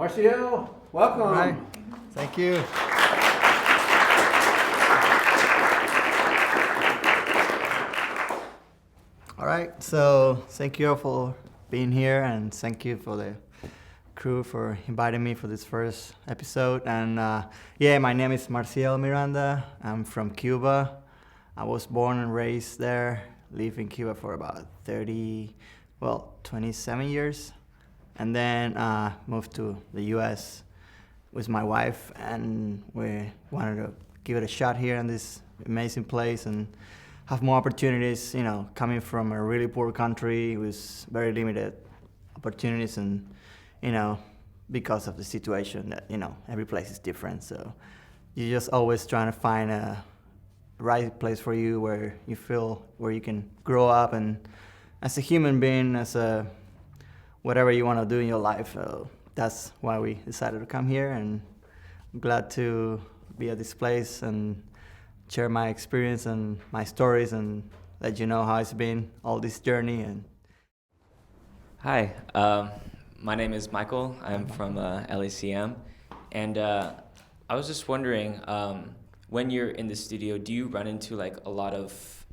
Marciel, welcome. All right. Thank you. All right, so thank you all for being here, and thank you for the crew for inviting me for this first episode. And yeah, my name is Marciel Miranda. I'm from Cuba. I was born and raised there, lived in Cuba for about 27 years. And then moved to the US with my wife, and we wanted to give it a shot here in this amazing place and have more opportunities, coming from a really poor country with very limited opportunities, and, because of the situation that, every place is different. So you're just always trying to find a right place for you where you feel where you can grow up, and as a human being, as a whatever you want to do in your life. That's why we decided to come here, and I'm glad to be at this place and share my experience and my stories and let you know how it's been all this journey. And Hi, my name is Michael. I'm from LACM, and I was just wondering, when you're in the studio, do you run into like a lot of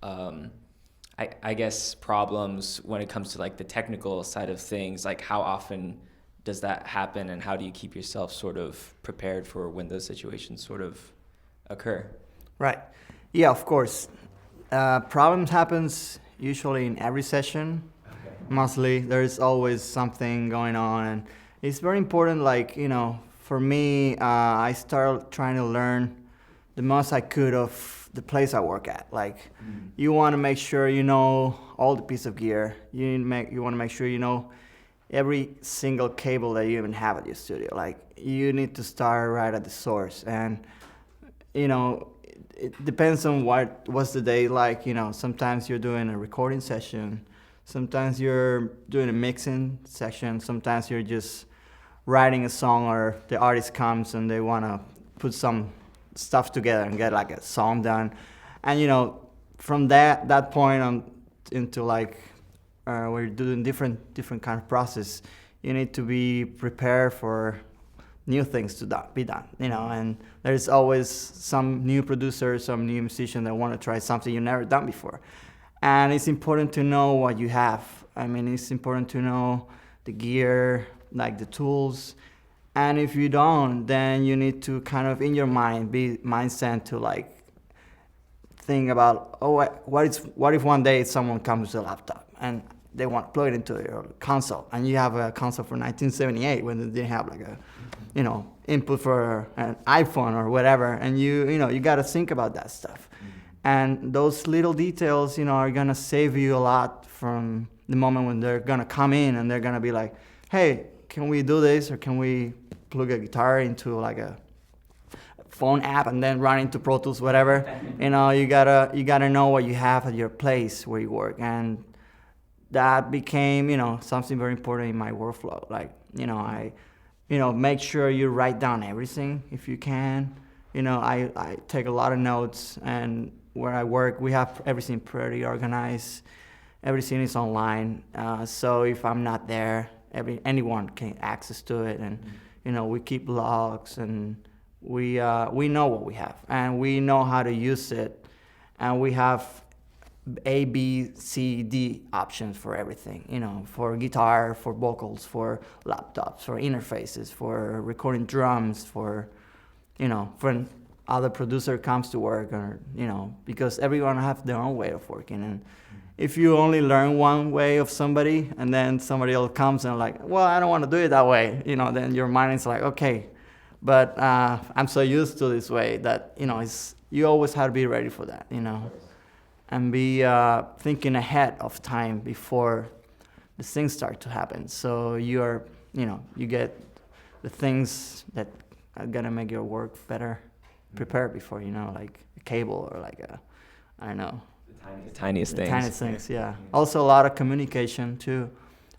I guess problems when it comes to like the technical side of things? Like, how often does that happen, and how do you keep yourself sort of prepared for when those situations sort of occur? Right. Yeah, of course. Problems happens usually in every session. Okay. Mostly, there's always something going on, and it's very important. Like, for me, I started trying to learn the most I could of the place I work at. Like, you want to make sure you know all the piece of gear. You want to make sure you know every single cable that you even have at your studio. Like, you need to start right at the source, and it depends on what's the day like. Sometimes you're doing a recording session, sometimes you're doing a mixing section, sometimes you're just writing a song, or the artist comes and they want to put some stuff together and get like a song done. And from that point on into like we're doing different kind of process, you need to be prepared for new things to be done, and there's always some new producer, some new musician that want to try something you've never done before. And it's important to know what you have. I mean, it's important to know the gear, like the tools. And if you don't, then you need to kind of, in your mind, be mindset to like think about, what if one day someone comes with a laptop and they want to plug it into your console, and you have a console from 1978 when they didn't have like a, input for an iPhone or whatever, and you got to think about that stuff. And those little details, are gonna save you a lot from the moment when they're gonna come in and they're gonna be like, hey, can we do this, or can we plug a guitar into like a phone app and then run into Pro Tools, whatever. You gotta know what you have at your place where you work, and that became something very important in my workflow. Like I make sure you write down everything if you can. I take a lot of notes, and where I work we have everything pretty organized. Everything is online, so if I'm not there, anyone can access to it, and we keep logs, and we know what we have, and we know how to use it, and we have A, B, C, D options for everything, for guitar, for vocals, for laptops, for interfaces, for recording drums, for when other producer comes to work, or because everyone have their own way of working. And if you only learn one way of somebody, and then somebody else comes and like, well, I don't want to do it that way, then your mind is like, okay, but I'm so used to this way that you always have to be ready for that, and be thinking ahead of time before the things start to happen. So you get the things that are gonna make your work better prepared before, like a cable, or like I don't know. The tiniest things. Tiniest things, yeah. Also a lot of communication too.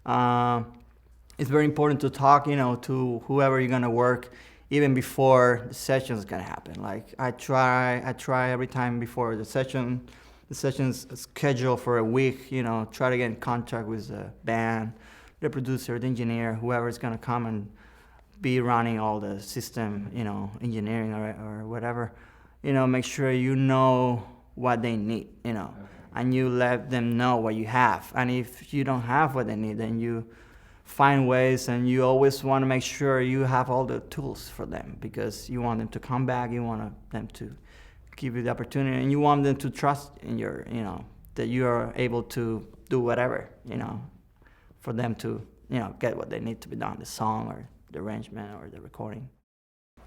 It's very important to talk, to whoever you're gonna work, even before the session is gonna happen. Like I try every time before the session's scheduled for a week, try to get in contact with the band, the producer, the engineer, whoever is gonna come and be running all the system, engineering or whatever, make sure you know what they need, and you let them know what you have. And if you don't have what they need, then you find ways, and you always want to make sure you have all the tools for them, because you want them to come back, you want them to give you the opportunity, and you want them to trust in your, that you are able to do whatever, for them to, get what they need to be done, the song or the arrangement or the recording.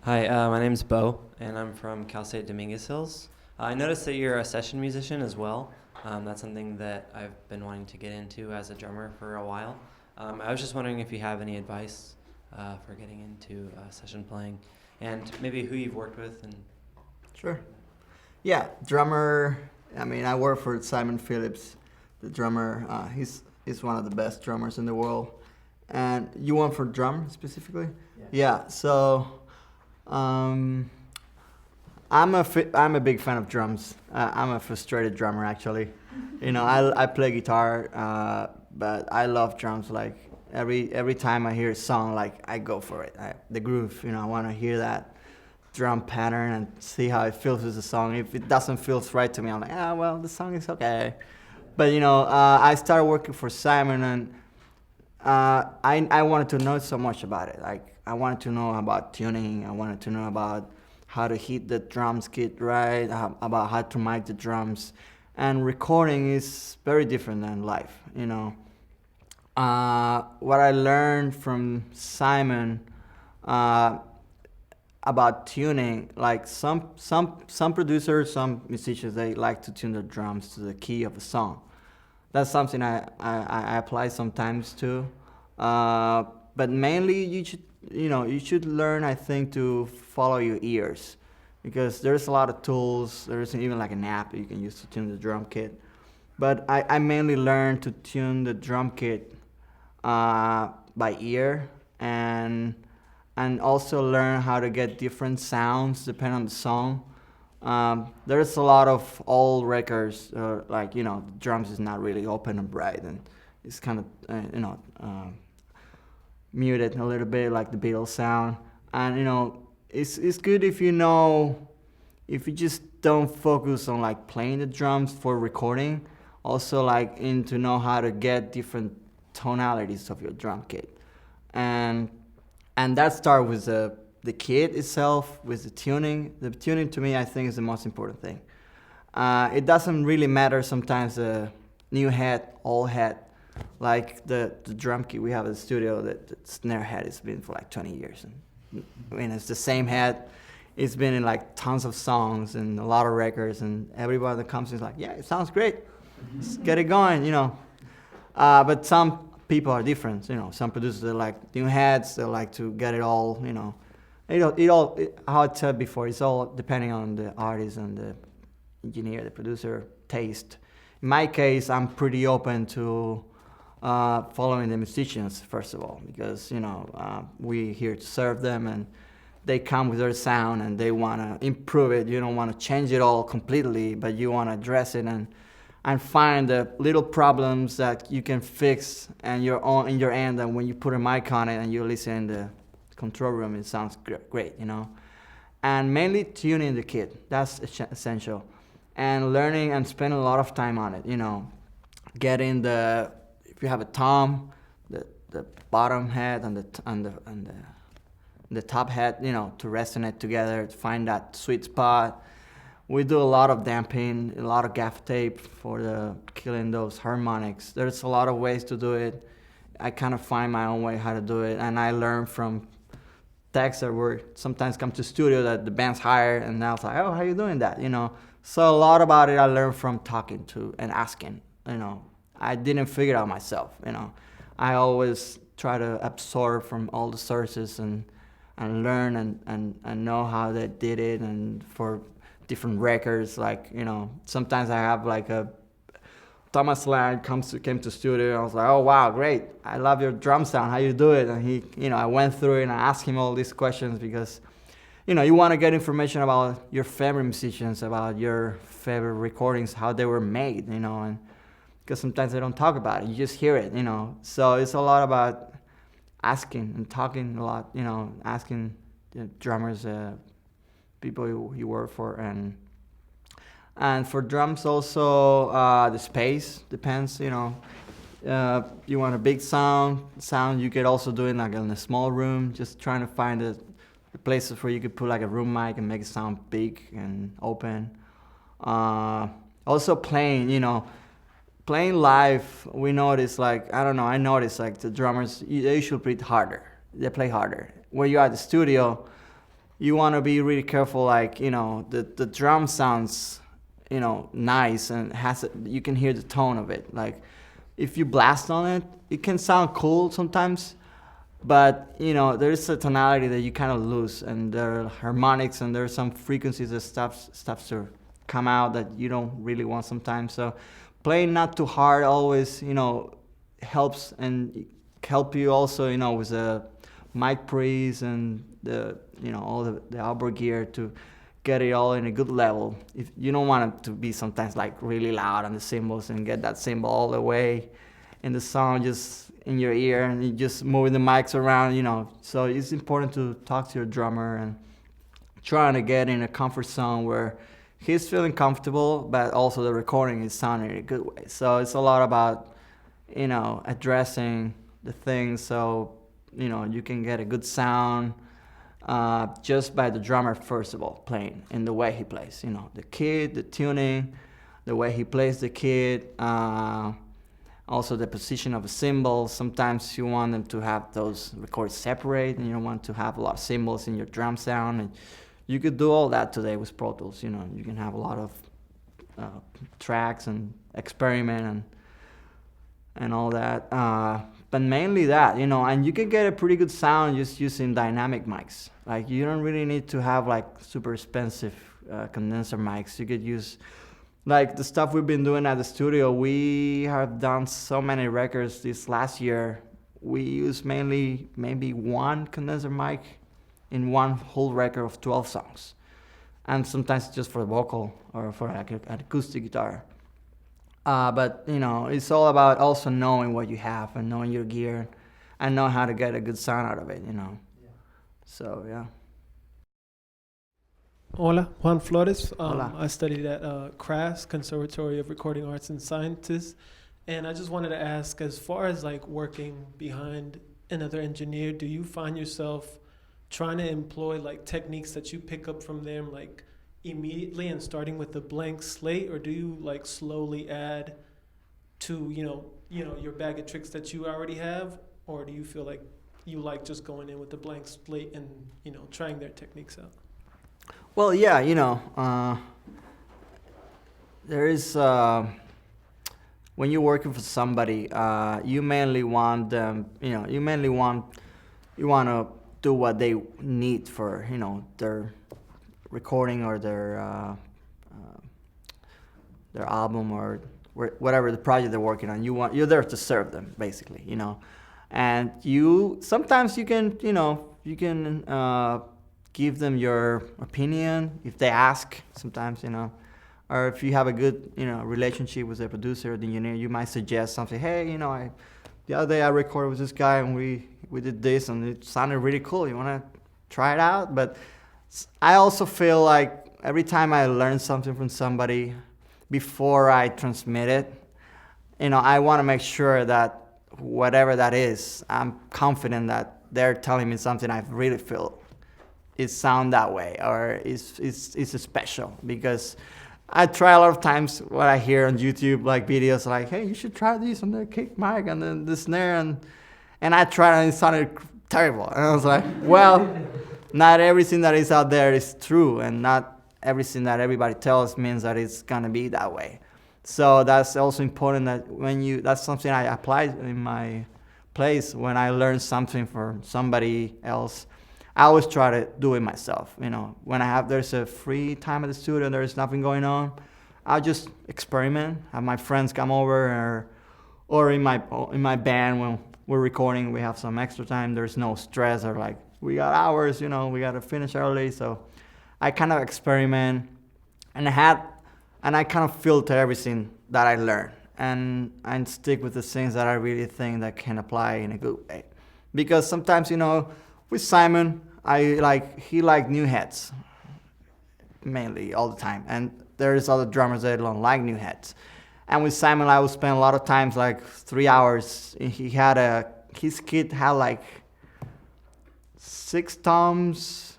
Hi, my name's Bo, and I'm from Cal State Dominguez Hills. I noticed that you're a session musician as well. That's something that I've been wanting to get into as a drummer for a while. I was just wondering if you have any advice for getting into session playing, and maybe who you've worked with. And Sure. Yeah, drummer. I mean, I work for Simon Phillips, the drummer. He's one of the best drummers in the world. And you want for drum specifically? Yeah. So, I'm a big fan of drums. I'm a frustrated drummer, actually. I play guitar, but I love drums. Like every time I hear a song, like I go for it. The groove, I want to hear that drum pattern and see how it feels with the song. If it doesn't feel right to me, I'm like, well, the song is okay. But I started working for Simon, and I wanted to know so much about it. Like I wanted to know about tuning. I wanted to know about how to hit the drums kit right, about how to mic the drums. And recording is very different than live, What I learned from Simon about tuning, like some producers, some musicians, they like to tune their drums to the key of a song. That's something I apply sometimes too. But mainly you should learn, I think, to follow your ears, because there's a lot of tools. There's even like an app you can use to tune the drum kit. But I mainly learned to tune the drum kit by ear, and also learn how to get different sounds depending on the song. There's a lot of old records, the drums is not really open and bright, and it's kind of muted a little bit, like the Beatles sound. And it's good if you just don't focus on like playing the drums for recording, also like to know how to get different tonalities of your drum kit, and that starts with the kit itself, with the tuning. The tuning, to me, I think, is the most important thing. It doesn't really matter sometimes the new head, old head, like the drum kit we have at the studio. The snare head has been for like 20 years, and it's the same head. It's been in like tons of songs and a lot of records, and everybody that comes is like, yeah, it sounds great. Let's get it going, But some people are different, Some producers, they like new heads. They like to get it all, how I said before, it's all depending on the artist and the engineer, the producer taste. In my case, I'm pretty open to following the musicians, first of all, because we're here to serve them, and they come with their sound and they want to improve it. You don't want to change it all completely, but you want to address it and find the little problems that you can fix in your end. And when you put a mic on it and you listen in the control room, it sounds great, And mainly tuning the kit, that's essential. And learning and spending a lot of time on it, Getting if you have a tom, the bottom head and the top head, to resonate together, to find that sweet spot. We do a lot of damping, a lot of gaff tape for killing those harmonics. There's a lot of ways to do it. I kind of find my own way how to do it, and I learn from techs that were sometimes come to studio that the band's hired, and now it's like, oh, how you doing that, So a lot about it I learned from talking to and asking, I didn't figure it out myself, I always try to absorb from all the sources and learn and know how they did it, and for different records, like, sometimes I have like a Thomas Land came to studio. I was like, oh wow, great! I love your drum sound. How you do it? And he, I went through it and I asked him all these questions because, you want to get information about your favorite musicians, about your favorite recordings, how they were made, and because sometimes they don't talk about it. You just hear it, So it's a lot about asking and talking a lot, asking the drummers, people you work for, and for drums also the space depends. You want a big sound you could also do it like in a small room, just trying to find the places where you could put like a room mic and make it sound big and open. Also playing live, we notice, like, I don't know, I notice like the drummers, they usually play harder. When you're at the studio, you want to be really careful, like, the drum sounds, nice, and you can hear the tone of it. Like, if you blast on it, it can sound cool sometimes, but, there is a tonality that you kind of lose, and there are harmonics, and there are some frequencies that stops to come out that you don't really want sometimes. So playing not too hard always, helps, and help you also, with the mic pre's and the, all the outboard gear to get it all in a good level. If you don't want it to be sometimes like really loud on the cymbals and get that cymbal all the way in the sound just in your ear, and you just moving the mics around, So it's important to talk to your drummer and trying to get in a comfort zone where he's feeling comfortable, but also the recording is sounding in a good way. So it's a lot about, addressing the things so, you can get a good sound just by the drummer, first of all, playing and the way he plays. The kit, the tuning, the way he plays the kit, also the position of the cymbals. Sometimes you want them to have those records separate, and you don't want to have a lot of cymbals in your drum sound. And you could do all that today with Pro Tools. You can have a lot of tracks and experiment and all that. But mainly that, and you can get a pretty good sound just using dynamic mics. Like, you don't really need to have like super expensive condenser mics. You could use like the stuff we've been doing at the studio. We have done so many records this last year. We use mainly maybe one condenser mic in one whole record of 12 songs. And sometimes just for the vocal or for like an acoustic guitar. But, it's all about also knowing what you have and knowing your gear and know how to get a good sound out of it, Yeah. So, yeah. Hola, Juan Flores. Hola. I studied at Crafts, Conservatory of Recording Arts and Sciences. And I just wanted to ask, as far as like working behind another engineer, do you find yourself trying to employ like techniques that you pick up from them like immediately and starting with a blank slate, or do you like slowly add to your bag of tricks that you already have, or do you feel like you like just going in with a blank slate and trying their techniques out? Well, yeah, there is when you're working for somebody, you mainly want them, you want to do what they need for, their recording or their album or whatever the project they're working on. You're there to serve them, basically, and sometimes you can give them your opinion if they ask. Sometimes, or if you have a good relationship with the producer or the engineer, you might suggest something. Hey, the other day I recorded with this guy and we did this and it sounded really cool. You want to try it out? But I also feel like every time I learn something from somebody, before I transmit it, I want to make sure that whatever that is, I'm confident that they're telling me something I really feel it sound that way or is special. Because I try a lot of times what I hear on YouTube, like videos like, hey, you should try this on the kick mic and then the snare, and I tried and it sounded terrible. And I was like, well, not everything that is out there is true, and not everything that everybody tells means that it's gonna be that way. So that's also important that that's something I apply in my place when I learn something from somebody else. I always try to do it myself. When there's a free time at the studio and there's nothing going on, I'll just experiment, have my friends come over, or in my band when we're recording, we have some extra time. There's no stress or like, we got hours, we got to finish early. So I kind of experiment and I kind of filter everything that I learn and stick with the things that I really think that can apply in a good way. because sometimes, with Simon, he like new heads mainly all the time, and there's other drummers that don't like new heads. And with Simon, I would spend a lot of times, like 3 hours. His kit had like 6 toms,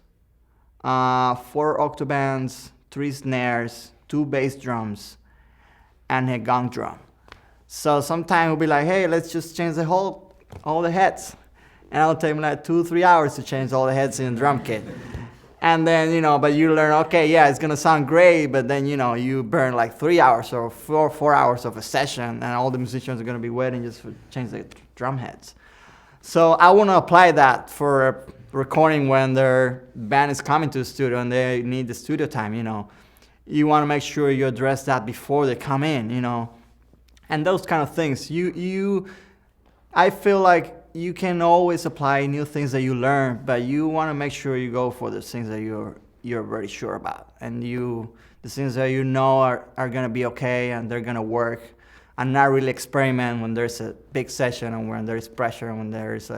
4 octobands, 3 snares, 2 bass drums, and a gong drum. So sometimes we'll be like, hey, let's just change all the heads. And it'll take me like 2-3 hours to change all the heads in the drum kit. And then, but you learn, okay, yeah, it's going to sound great, but then, you burn like 3 hours or 4 hours of a session, and all the musicians are going to be waiting just to change the drum heads. So I want to apply that for a recording when their band is coming to the studio and they need the studio time, You want to make sure you address that before they come in, And those kind of things. I feel like you can always apply new things that you learn, but you want to make sure you go for the things that you're very sure about, and the things that are going to be okay and they're going to work, and not really experiment when there's a big session and when there's pressure and when there's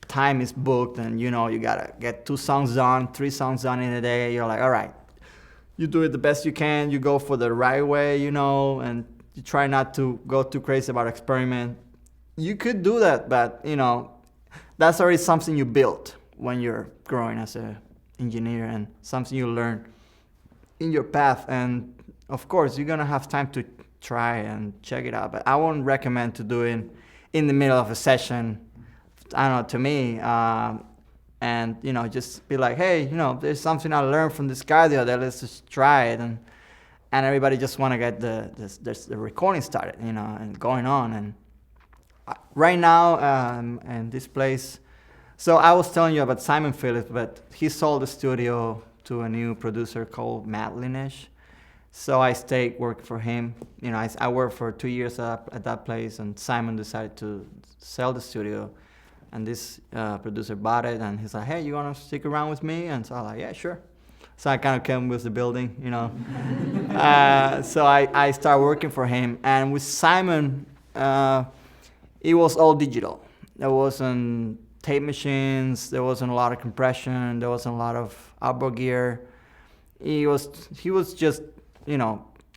time is booked and you gotta get 2 songs done, 3 songs done in a day. You're like, all right, you do it the best you can, you go for the right way, and you try not to go too crazy about experiment. You could do that, but that's already something you built when you're growing as an engineer, and something you learn in your path. And of course, you're gonna have time to try and check it out. But I won't recommend to do it in the middle of a session. I don't know, to me, and just be like, hey, there's something I learned from this guy the other day. Let's just try it, and everybody just want to get the recording started, and going on. And right now, in this place, so I was telling you about Simon Phillips, but he sold the studio to a new producer called Matt Lineage. So I stayed working for him. I worked for 2 years at that place, and Simon decided to sell the studio. And this producer bought it, and he's like, hey, you want to stick around with me? And so I was like, yeah, sure. So I kind of came with the building, So I started working for him. And with Simon, it was all digital. There wasn't tape machines. There wasn't a lot of compression. There wasn't a lot of outboard gear. He was just,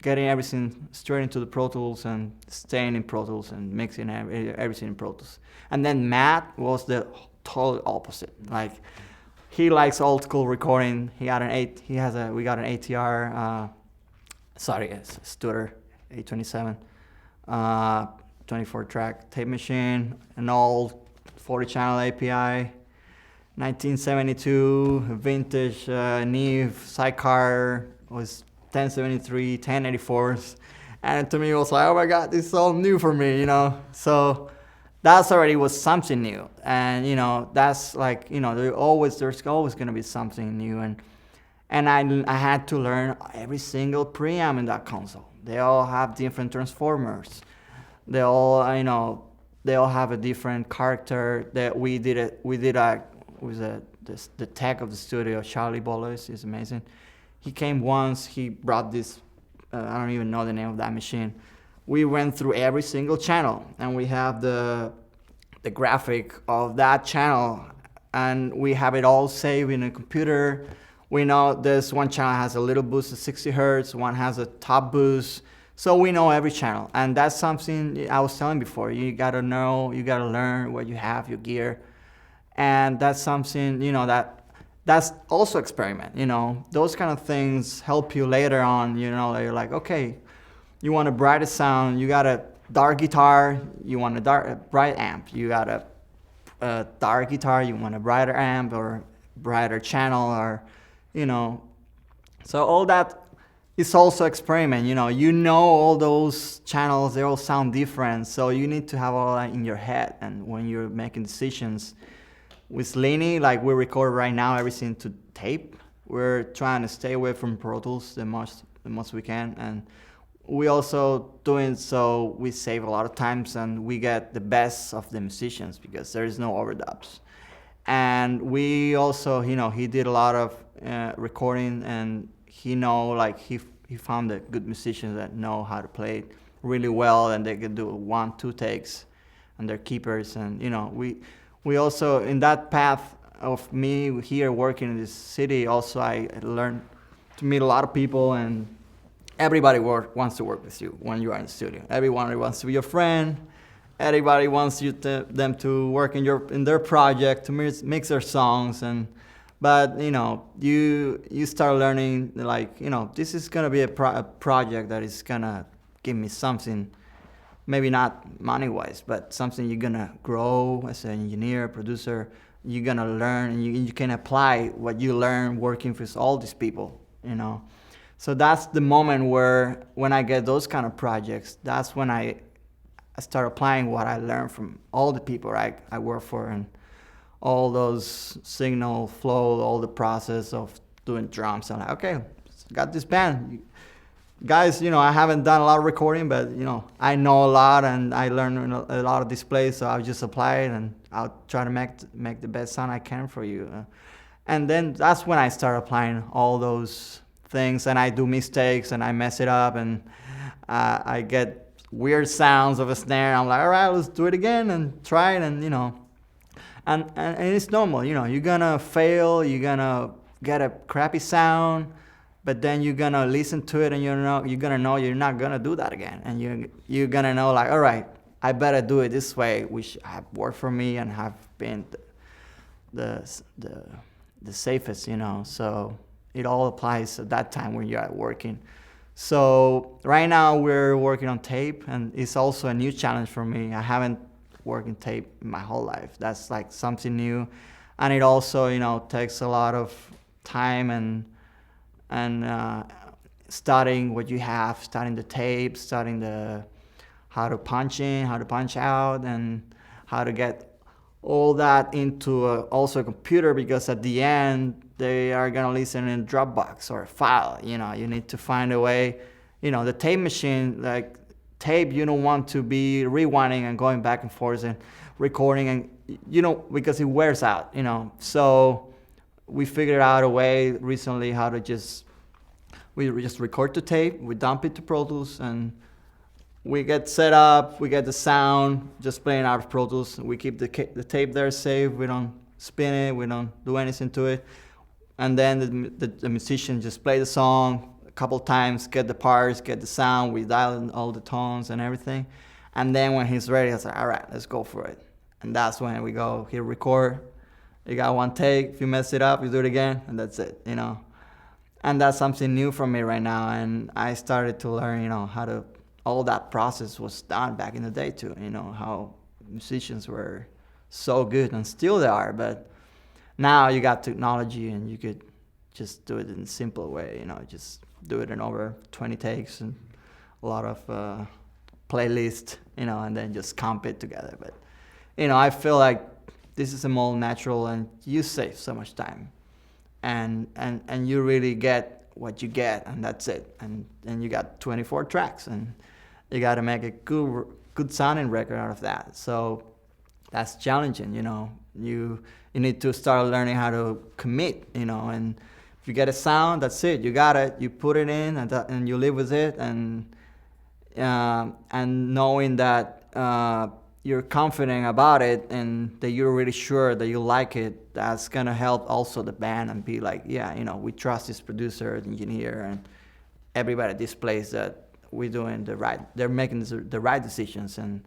getting everything straight into the Pro Tools and staying in Pro Tools and mixing everything in Pro Tools. And then Matt was the total opposite. Like, he likes old school recording. We got an ATR, Studer 827, 24 track tape machine, an old 40 channel API, 1972 vintage Neve sidecar, was 1073, 1084s, and to me it was like, oh my god, this is all new for me, So that's already was something new, and that's like, there's always gonna be something new, and I had to learn every single preamp in that console. They all have different transformers. They all have a different character. That we did with the tech of the studio, Charlie Boles, is amazing. He came once, he brought this, I don't even know the name of that machine. We went through every single channel, and we have the graphic of that channel, and we have it all saved in a computer. We know this one channel has a little boost of 60 hertz, one has a top boost, so we know every channel. And that's something I was telling before, you gotta learn what you have, your gear, and that's something, that's also experiment, Those kind of things help you later on, You're like, okay, you want a brighter sound, you got a dark guitar, you want a bright amp. You got a dark guitar, you want a brighter amp or brighter channel, or, So all that is also experiment, all those channels, they all sound different. So you need to have all that in your head. And when you're making decisions, with Lenny, like we record right now everything to tape. We're trying to stay away from Pro Tools the most we can, and we also doing so we save a lot of times and we get the best of the musicians because there is no overdubs. And we also, he did a lot of recording, and he found the good musicians that know how to play it really well, and they can do 1-2 takes and they're keepers. And we also, in that path of me here working in this city, also I learned to meet a lot of people, and everybody wants to work with you when you are in the studio. Everyone wants to be your friend. Everybody wants them to work in their project, to mix their songs. But you start learning, like, this is gonna be a project that is gonna give me something, maybe not money wise, but something you're gonna grow as an engineer, producer. You're gonna learn, and you can apply what you learn working with all these people. So that's the moment where, when I get those kind of projects, that's when I start applying what I learned from all the people I work for, and all those signal flow, all the process of doing drums. I'm like, okay, got this band. Guys, I haven't done a lot of recording, but, I know a lot, and I learned a lot of this place, so I'll just apply it, and I'll try to make the best sound I can for you. And then that's when I start applying all those things, and I do mistakes, and I mess it up, and I get weird sounds of a snare. I'm like, all right, let's do it again and try it, and and it's normal. You're gonna fail, you're gonna get a crappy sound, but then you're gonna listen to it, and you're gonna know you're not gonna do that again, and you're gonna know, like, all right, I better do it this way, which have worked for me and have been the safest. So it all applies at that time when you're working. So right now we're working on tape, and it's also a new challenge for me. I haven't worked in tape my whole life. That's like something new, and it also takes a lot of time and studying what you have, studying the tape, studying how to punch in, how to punch out, and how to get all that into also a computer, because at the end they are gonna listen in Dropbox or a file. You need to find a way. The tape machine, like tape, you don't want to be rewinding and going back and forth and recording, and because it wears out. So we figured out a way recently how to just record the tape, we dump it to Pro Tools, and we get set up, we get the sound, just playing out of Pro Tools. We keep the tape there safe, we don't spin it, we don't do anything to it. And then the musician just play the song a couple times, get the parts, get the sound, we dial in all the tones and everything. And then when he's ready, I say, all right, let's go for it. And that's when we go, here, record. You got one take, if you mess it up, you do it again, and that's it, And that's something new for me right now, and I started to learn, how to, all that process was done back in the day too, how musicians were so good, and still they are, but now you got technology, and you could just do it in a simple way, just do it in over 20 takes, and a lot of playlist, and then just comp it together. But, I feel like this is a more natural, and you save so much time, and you really get what you get, and that's it. And you got 24 tracks, and you got to make a good sounding record out of that. So that's challenging, You need to start learning how to commit, and if you get a sound, that's it. You got it. You put it in, and you live with it, and knowing that you're confident about it, and that you're really sure that you like it, that's gonna help also the band, and be like, yeah, we trust this producer, engineer, and everybody at this place, that they're making the right decisions and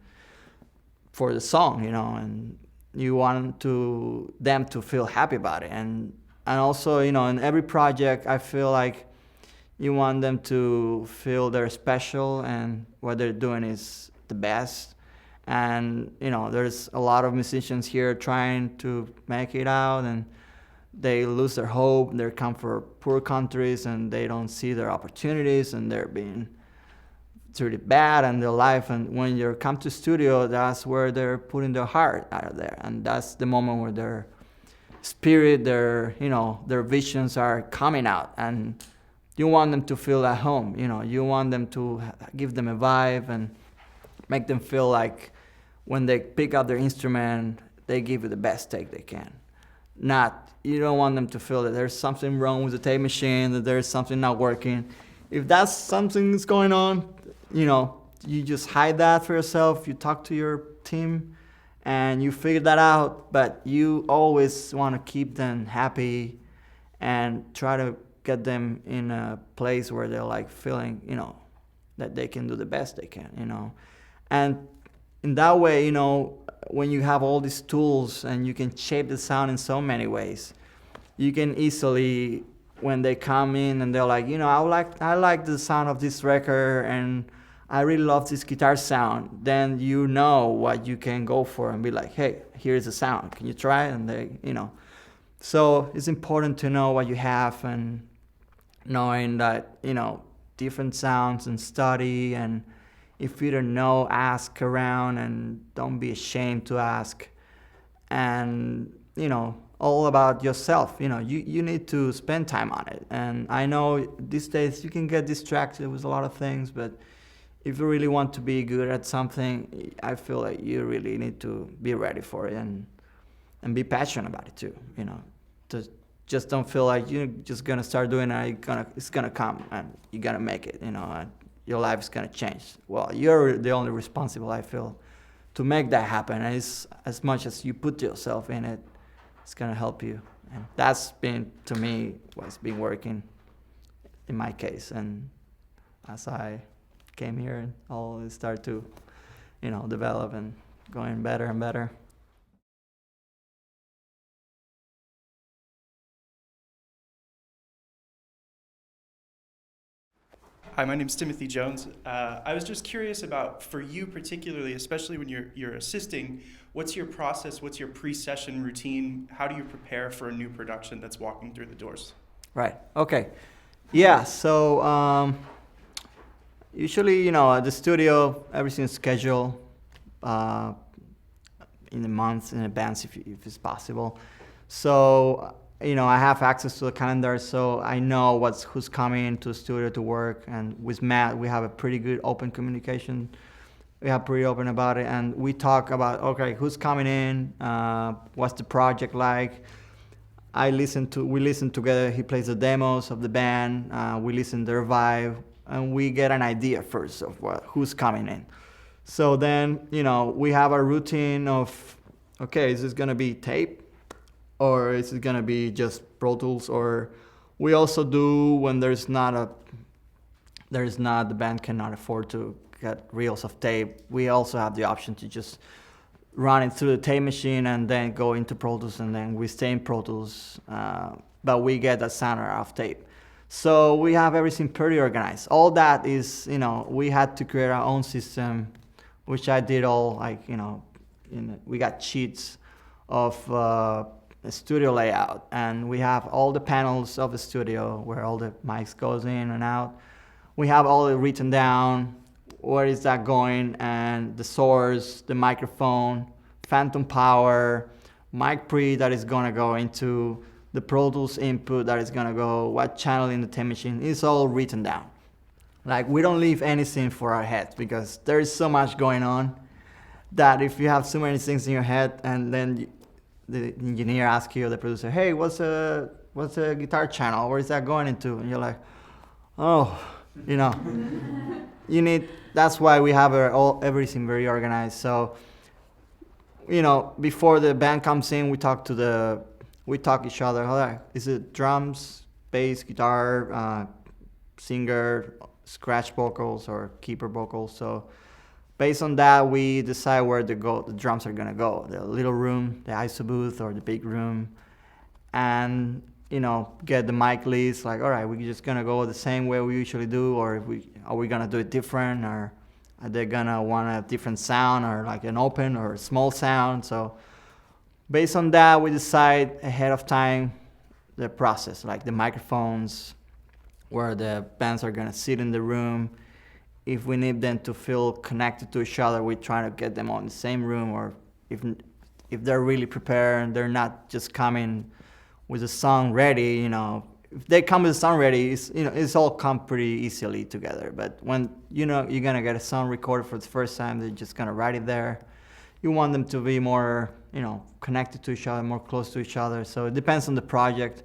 for the song, and you want them to feel happy about it, and also, in every project, I feel like you want them to feel they're special, and what they're doing is the best. And there's a lot of musicians here trying to make it out, and they lose their hope. They come from poor countries, and they don't see their opportunities, and they're being treated bad in their life. And when you come to studio, that's where they're putting their heart out there, and that's the moment where their spirit, their visions are coming out, and you want them to feel at home. You want them to give them a vibe and make them feel like when they pick up their instrument, they give you the best take they can. You don't want them to feel that there's something wrong with the tape machine, that there's something not working. If that's something that's going on, you just hide that for yourself. You talk to your team and you figure that out, but you always want to keep them happy and try to get them in a place where they're like feeling, that they can do the best they can. And in that way, when you have all these tools and you can shape the sound in so many ways, you can easily, when they come in and they're like, I like the sound of this record and I really love this guitar sound, then you know what you can go for and be like, hey, here's the sound. Can you try it? And they, So it's important to know what you have and knowing that, different sounds and study, and if you don't know, ask around and don't be ashamed to ask. And, all about yourself. You need to spend time on it. And I know these days you can get distracted with a lot of things, but if you really want to be good at something, I feel like you really need to be ready for it and be passionate about it too. Just don't feel like you're just gonna start doing it. It's gonna come and you're gonna make it. And your life is gonna change. Well, you're the only responsible, I feel, to make that happen. And it's as much as you put yourself in it, it's gonna help you. And that's been, to me, what's been working in my case. And as I came here, and all it started to, develop and going better and better. Hi, my name's Timothy Jones. I was just curious about, for you particularly, especially when you're assisting, what's your process, what's your pre-session routine? How do you prepare for a new production that's walking through the doors? Right, okay. Yeah, so usually, at the studio, everything's scheduled in a month in advance if it's possible. So I have access to the calendar, so I know who's coming to the studio to work. And with Matt, we have a pretty good open communication. We are pretty open about it, and we talk about, okay, who's coming in, what's the project like. We listen together. He plays the demos of the band. We listen to their vibe, and we get an idea first of who's coming in. So then, we have a routine of, okay, is this gonna be tape? Or is it gonna be just Pro Tools? Or we also do, when the band cannot afford to get reels of tape, we also have the option to just run it through the tape machine and then go into Pro Tools, and then we stay in Pro Tools, but we get the sound off tape. So we have everything pretty organized. All that is, we had to create our own system, which I did all, we got sheets of a studio layout, and we have all the panels of the studio where all the mics goes in and out. We have all it written down, where is that going, and the source, the microphone, phantom power, mic pre that is gonna go into the Pro Tools input that is gonna go, what channel in the tape machine, it's all written down. Like, we don't leave anything for our heads, because there is so much going on that if you have so many things in your head, and then the engineer asks you, the producer, hey, what's a guitar channel? Where is that going into? And you're like, oh, that's why we have everything very organized. So, before the band comes in, we talk each other. All right, is it drums, bass, guitar, singer, scratch vocals, or keeper vocals? So, based on that, we decide where the drums are gonna go. The little room, the ISO booth, or the big room. And, get the mic list, like, all right, we're just gonna go the same way we usually do, or are we gonna do it different, or are they gonna want a different sound, or like an open or a small sound? So based on that, we decide ahead of time the process, like the microphones, where the bands are gonna sit in the room. If we need them to feel connected to each other, we try to get them on the same room, or if they're really prepared and they're not just coming with a song ready, if they come with a song ready, it's all come pretty easily together. But when you're gonna get a song recorded for the first time, they're just gonna write it there. You want them to be more, connected to each other, more close to each other. So it depends on the project.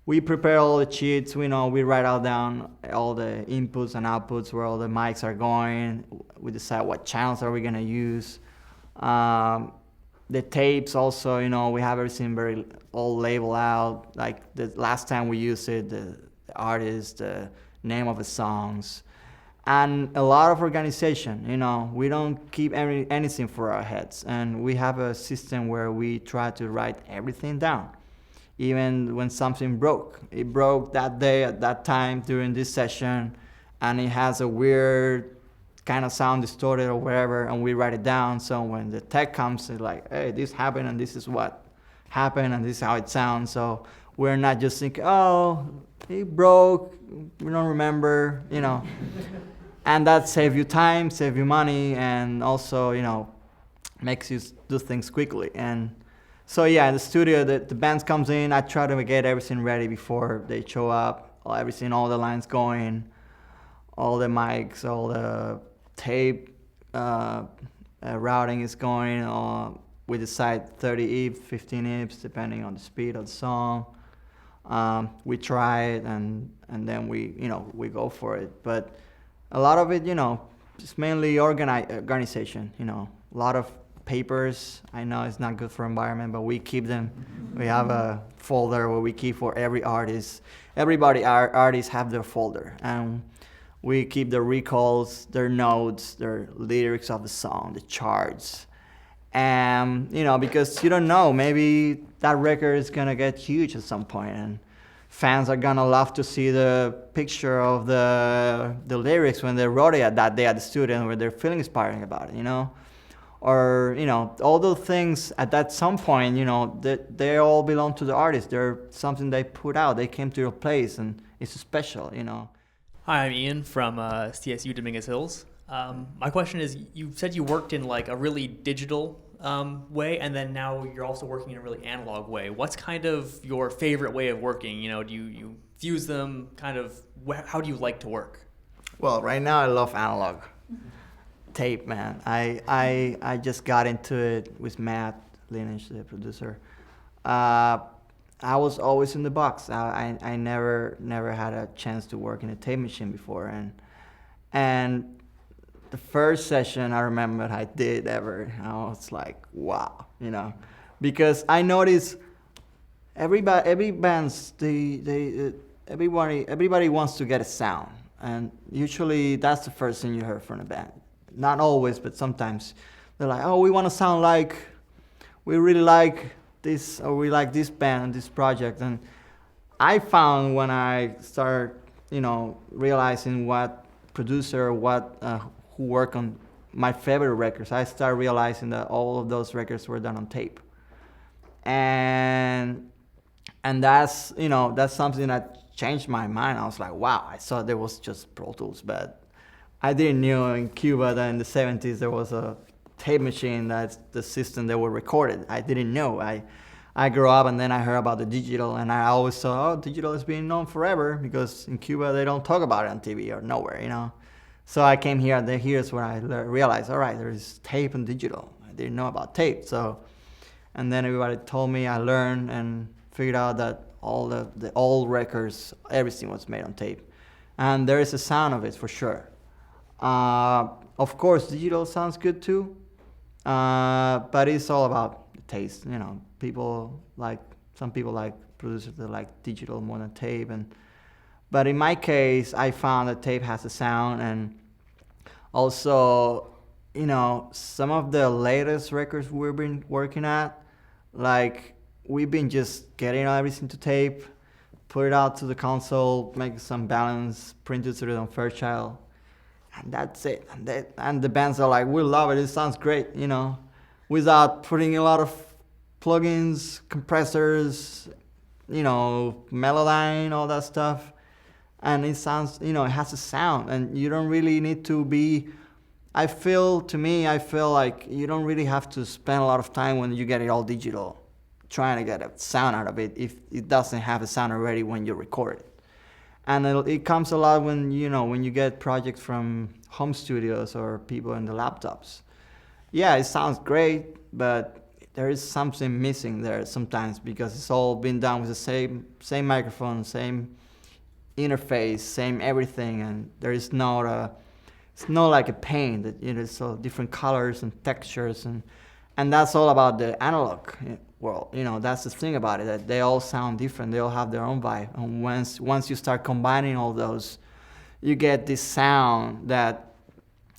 We prepare all the sheets, we write out down all the inputs and outputs, where all the mics are going, we decide what channels are we gonna use. The tapes also, we have everything very all labeled out. Like the last time we used it, the artist, the name of the songs, and a lot of organization. We don't keep anything for our heads, and we have a system where we try to write everything down. Even when something broke, it broke that day at that time during this session, and it has a weird kind of sound distorted or whatever, and we write it down. So when the tech comes, it's like, hey, this happened, and this is what happened, and this is how it sounds. So we're not just thinking, oh, it broke, we don't remember, And that saves you time, saves you money, and also, makes you do things quickly. And so yeah, in the studio, the band comes in, I try to get everything ready before they show up, all the lines going, all the mics, all the tape routing is going. We decide 30 EPs, 15 EPs, depending on the speed of the song. We try it, and then we go for it. But a lot of it, it's mainly organization. A lot of papers. I know it's not good for environment, but we keep them. We have a folder where we keep for every artist. Our artists have their folder, and we keep the recalls, their notes, their lyrics of the song, the charts. And, because you don't know, maybe that record is going to get huge at some point, and fans are going to love to see the picture of the lyrics when they wrote it that day at the studio, where they're feeling inspiring about it, Or, all those things at that some point, they all belong to the artist. They're something they put out. They came to your place, and it's special, Hi, I'm Ian from CSU Dominguez Hills. My question is, you said you worked in like a really digital way, and then now you're also working in a really analog way. What's kind of your favorite way of working? Do you fuse them? How do you like to work? Well, right now I love analog. Tape, man. I just got into it with Matt Lineage, the producer. I was always in the box. I never had a chance to work in a tape machine before, and the first session I remember I did ever, I was like, wow, because I noticed everybody wants to get a sound, and usually that's the first thing you heard from the band. Not always, but sometimes they're like, oh, we want to sound like, we really like this, or we like this band and this project. And I found when I started, realizing what producer, who work on my favorite records, I started realizing that all of those records were done on tape. And that's, that's something that changed my mind. I was like, wow, I thought there was just Pro Tools, but I didn't know in Cuba that in the 70s there was a tape machine, that's the system that were recorded. I didn't know. I grew up, and then I heard about the digital, and I always thought, oh, digital is being known forever, because in Cuba they don't talk about it on TV or nowhere, So I came here, and here's where I realized, all right, there's tape and digital. I didn't know about tape, and then everybody told me, I learned and figured out that all the old records, everything was made on tape. And there is a sound of it for sure. Of course, digital sounds good too, but it's all about the taste. Some people like producers that like digital more than tape, but in my case, I found that tape has a sound, and also, some of the latest records we've been working at, like we've been just getting everything to tape, put it out to the console, make some balance, print it through on Fairchild. And that's it. And the bands are like, we love it. It sounds great, without putting a lot of plugins, compressors, Melodyne, all that stuff. And it sounds, it has a sound, and you don't really need to be. I feel like you don't really have to spend a lot of time when you get it all digital, trying to get a sound out of it if it doesn't have a sound already when you record it. And it comes a lot when you get projects from home studios or people in the laptops. Yeah, it sounds great, but there is something missing there sometimes, because it's all been done with the same microphone, same interface, same everything, and there is not it's not like a paint that so different colors and textures, and that's all about the analog world. That's the thing about it, that they all sound different. They all have their own vibe, and once you start combining all those, you get this sound that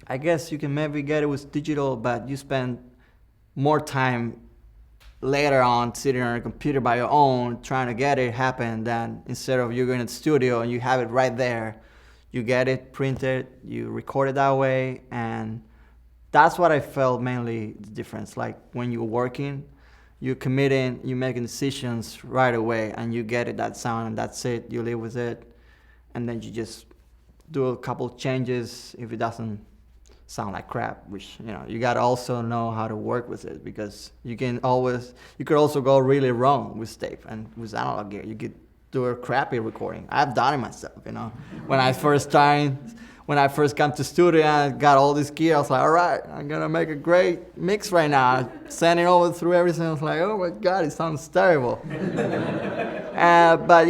I guess you can maybe get it with digital, but you spend more time later on sitting on a computer by your own trying to get it happen than instead of you going to the studio and you have it right there. You get it printed, you record it that way, and that's what I felt mainly the difference. Like when you're working, you're committing, you're making decisions right away, and you get it, that sound, and that's it. You live with it, and then you just do a couple changes if it doesn't sound like crap, which you gotta also know how to work with it, because you could also go really wrong with tape, and with analog gear you could do a crappy recording. I've done it myself. When I first come to studio and I got all this gear, I was like, all right, I'm gonna make a great mix right now. Sending over through everything, I was like, oh my god, it sounds terrible. But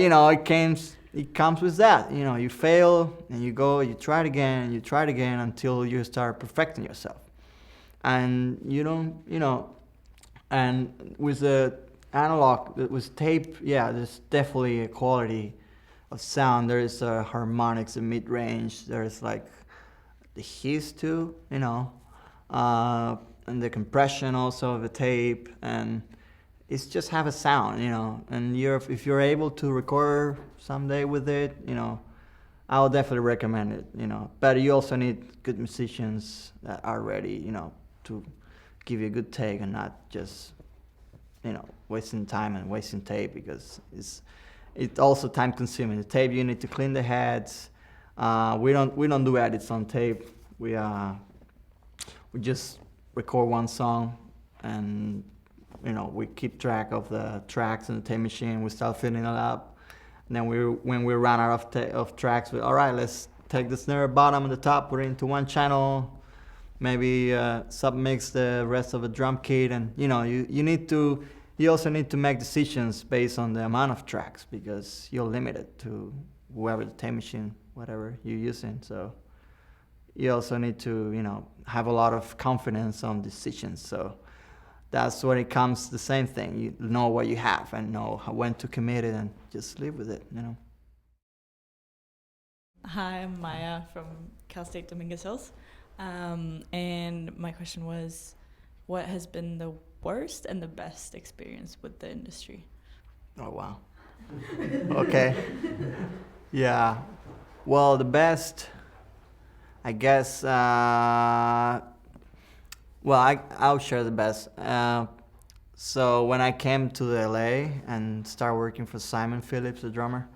it comes with that. You fail and you go, you try it again, and you try it again until you start perfecting yourself. And and with the analog, with tape, yeah, there's definitely a quality of sound. There is harmonics, the mid-range, there's like the hiss too, and the compression also of the tape, and it's just have a sound, and if you're able to record someday with it, I would definitely recommend it, but you also need good musicians that are ready, to give you a good take and not just, wasting time and wasting tape, because it's also time consuming. The tape, you need to clean the heads. We don't do edits on tape. We just record one song, and we keep track of the tracks in the tape machine. We start filling it up, and then when we run out of tracks, all right, let's take the snare bottom and the top, put it into one channel, maybe submix the rest of the drum kit, and you also need to make decisions based on the amount of tracks, because you're limited to whoever the tape machine, whatever you're using. So you also need to have a lot of confidence on decisions. So that's when it comes the same thing. You know what you have and know when to commit it and just live with it. Hi, I'm Maya from Cal State Dominguez Hills. And my question was, what has been the worst and the best experience with the industry? Oh, wow. Okay. Yeah. Well, the best, I guess, I'll share the best. So when I came to LA and started working for Simon Phillips, the drummer,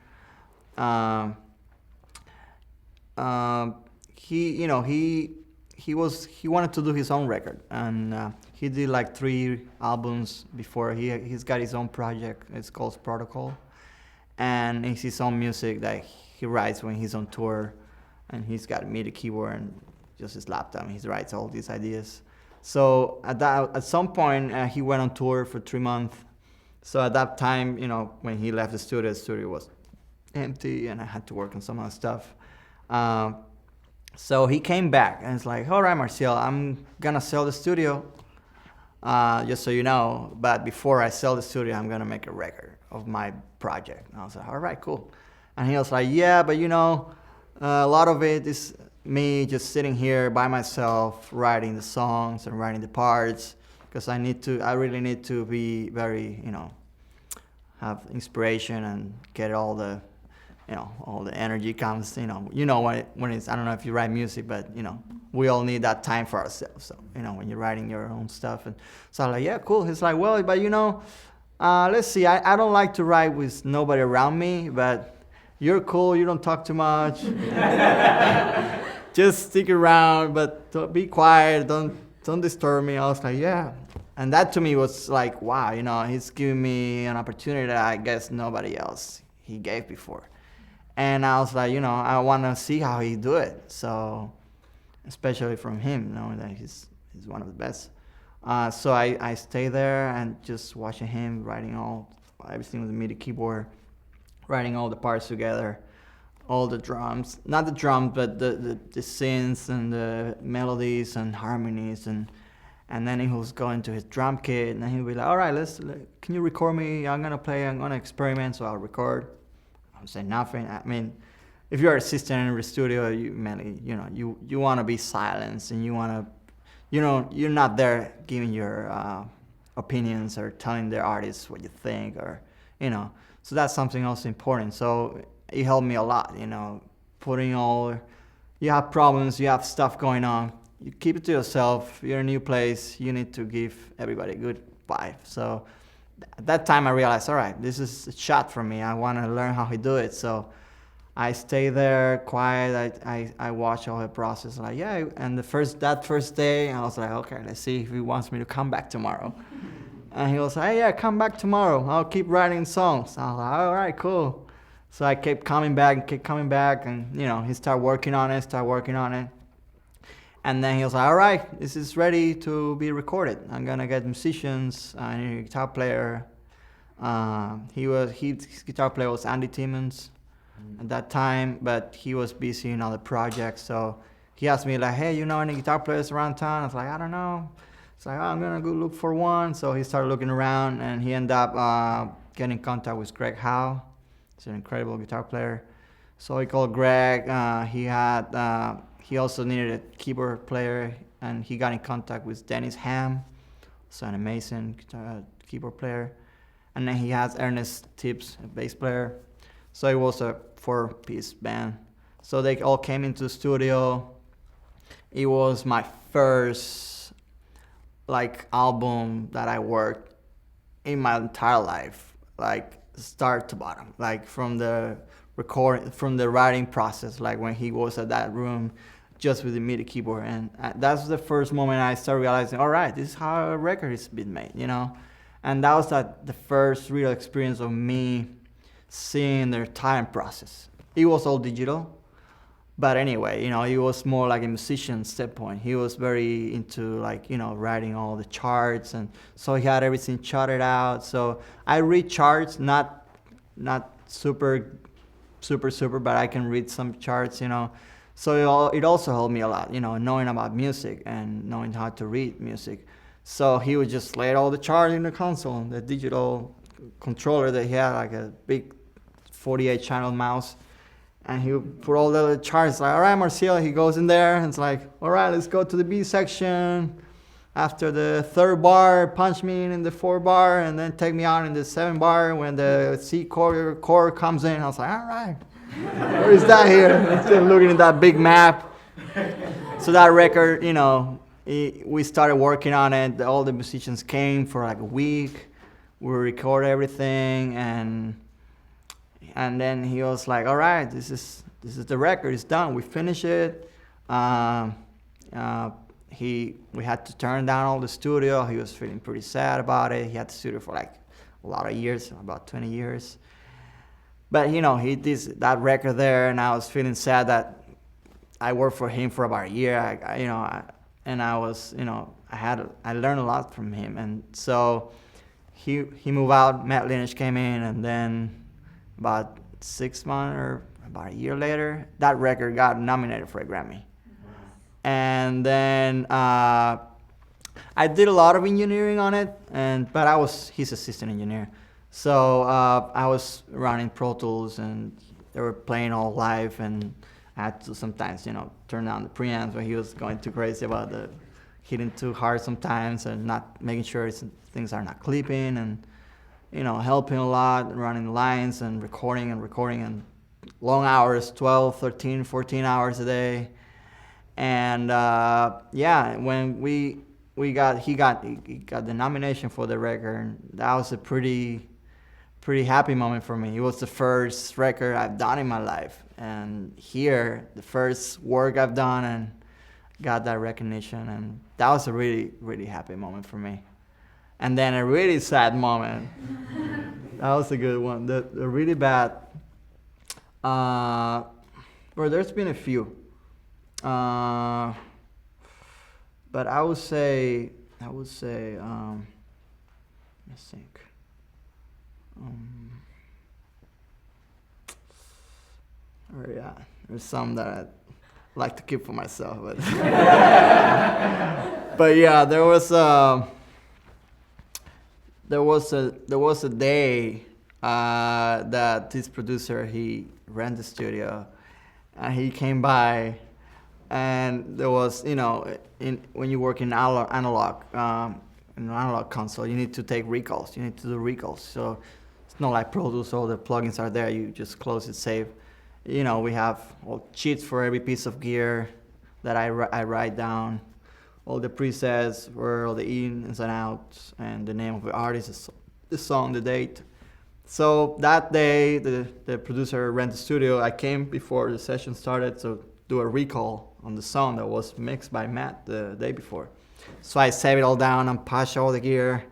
he wanted to do his own record, and he did like 3 albums before. He's got his own project. It's called Protocol, and it's his own music that he writes when he's on tour, and he's got a MIDI keyboard and just his laptop, and he writes all these ideas. So at some point he went on tour for 3 months. So at that time, when he left the studio was empty, and I had to work on some other stuff. So he came back and it's like, all right, Marciel, I'm gonna sell the studio, just so you know. But before I sell the studio, I'm gonna make a record of my project. And I was like, all right, cool. And he was like, yeah, but a lot of it is me just sitting here by myself, writing the songs and writing the parts, because I really need to be very, have inspiration and get all the energy comes, when it's, I don't know if you write music, but, we all need that time for ourselves. So, when you're writing your own stuff. And so I'm like, yeah, cool. He's like, well, but, let's see, I don't like to write with nobody around me, but you're cool. You don't talk too much. Just stick around, but don't be quiet. Don't disturb me. I was like, yeah. And that to me was like, wow, he's giving me an opportunity that I guess nobody else he gave before. And I was like, I want to see how he do it. So, especially from him, knowing that he's one of the best. So I stay there and just watching him writing everything with the MIDI keyboard, writing all the parts together. all the drums, not the drums, but the synths and the melodies and harmonies, and then he was going to his drum kit, and he'd be like, all right, can you record me? I'm gonna experiment, so I'll record. I'm saying nothing. I mean, if you're an assistant in the studio, you want to be silenced, and you're not there giving your opinions or telling the artists what you think, or so that's something also important. So it helped me a lot, you have problems, you have stuff going on, you keep it to yourself. You're in a new place, you need to give everybody a good vibe. So at that time I realized, all right, this is a shot for me. I want to learn how he do it. So I stay there quiet. I watch all the process. Like, yeah. And that first day, I was like, okay, let's see if he wants me to come back tomorrow. And he was like, hey, yeah, come back tomorrow. I'll keep writing songs. I was like, all right, cool. So I kept coming back, and he started working on it. And then he was like, all right, this is ready to be recorded. I'm gonna get musicians. I need a guitar player. His guitar player was Andy Timmons at that time, but he was busy in other projects. So he asked me like, hey, you know any guitar players around town? I was like, I don't know. It's like, oh, I'm gonna go look for one. So he started looking around, and he ended up getting in contact with Greg Howe. He's an incredible guitar player. So he called Greg. He also needed a keyboard player, and he got in contact with Dennis Ham, also an amazing keyboard player. And then he has Ernest Tibbs, a bass player. So it was a 4-piece band. So they all came into the studio. It was my first album that I worked in my entire life, start to bottom, from the writing process, when he was at that room just with the MIDI keyboard. And that's the first moment I started realizing, all right, this is how a record is being made, And that was the first real experience of me seeing their time process. It was all digital, but anyway, it was more like a musician standpoint. He was very into writing all the charts, and so he had everything charted out. So I read charts, not super, but I can read some charts, So it also helped me a lot, knowing about music and knowing how to read music. So he would just lay all the charts in the console, the digital controller that he had, like a big 48-channel mouse. And he would put all the charts, all right, Marciel. He goes in there, and it's like, all right, let's go to the B section. After the 3rd bar, punch me in the 4th bar, and then take me out in the 7th bar when the C chord comes in. I was like, all right, where is that here? Still looking at that big map. So that record, we started working on it. All the musicians came for a week. We recorded everything, and then he was like, all right, this is the record. It's done. We finished it. We had to turn down all the studio. He was feeling pretty sad about it. He had the studio for a lot of years, about 20 years. But he did that record there, and I was feeling sad that I worked for him for about a year. I learned a lot from him, and so he moved out. Matt Lynch came in, and then about 6 months or about a year later, that record got nominated for a Grammy. And then I did a lot of engineering on it, but his assistant engineer. So I was running Pro Tools, and they were playing all live, and I had to sometimes, turn down the preamps when he was going too crazy about the hitting too hard sometimes, and not making sure things are not clipping, and helping a lot, running lines and recording and long hours, 12, 13, 14 hours a day. And when he got the nomination for the record, and that was a pretty happy moment for me. It was the first record I've done in my life, and here the first work I've done, and got that recognition, and that was a really, really happy moment for me. And then a really sad moment. That was a good one. The really bad. Well, there's been a few. But I would say. Let me think. Or yeah, there's some that I like to keep for myself, but but yeah, there was a day that this producer he ran the studio, and he came by, and there was when you work in analog console, you need to take recalls. You need to do recalls. So it's not like Pro Tools, all the plugins are there. You just close it, save. We have all cheats for every piece of gear that I write down, all the presets, where all the ins and outs, and the name of the artist, the song, the date. So that day, the producer ran the studio. I came before the session started to do a recall on the song that was mixed by Matt the day before. So I save it all down and patch all the gear.